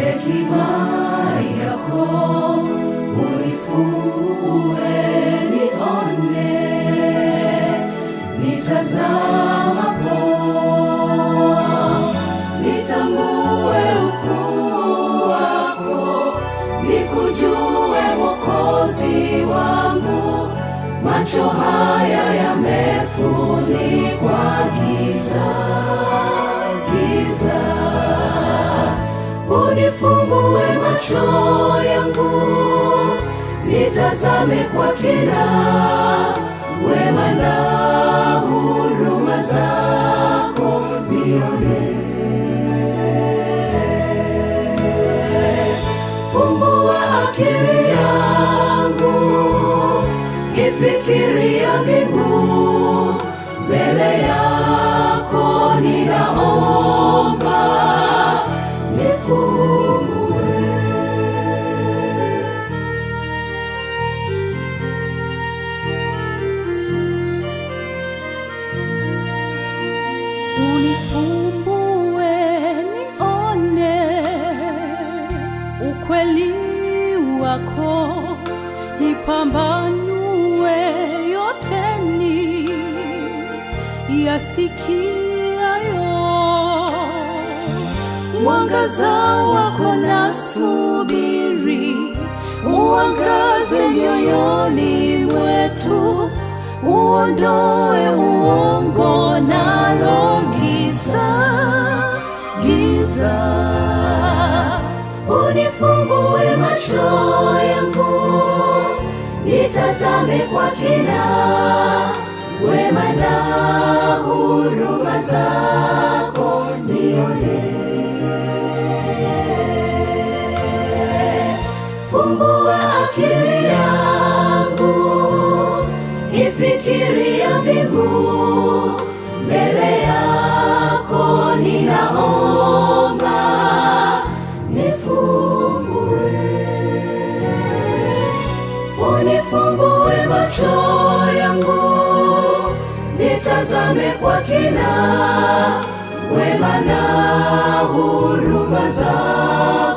hekima yako unifungue nione, nitazamapo nitambue ukuu wako, nikujue Mwokozi wangu. Macho haya yamefunikwa giza, giza. Unifumbue macho yangu, nitazame kwa kina wema na huruma zako nione. Fumbua akili yangu, ifikiria mbingu. Mbele yako ninaomba nifungue. Unifumbue nione ukweli wako, nipambanue yote ni yasikiayo. Mwangaza wako nasubiri, uangaze mioyoni mwetu, uondoe uongo nalo giza, giza. Unifumbue macho yangu, nitazame kwa kina wema na huruma zako nione. Fumbua akili yangu, ifikiria mbingu. Mbele yako ninaomba nifumbue. Unifumbue macho yangu, nitazame kwa kina wema na huruma zako.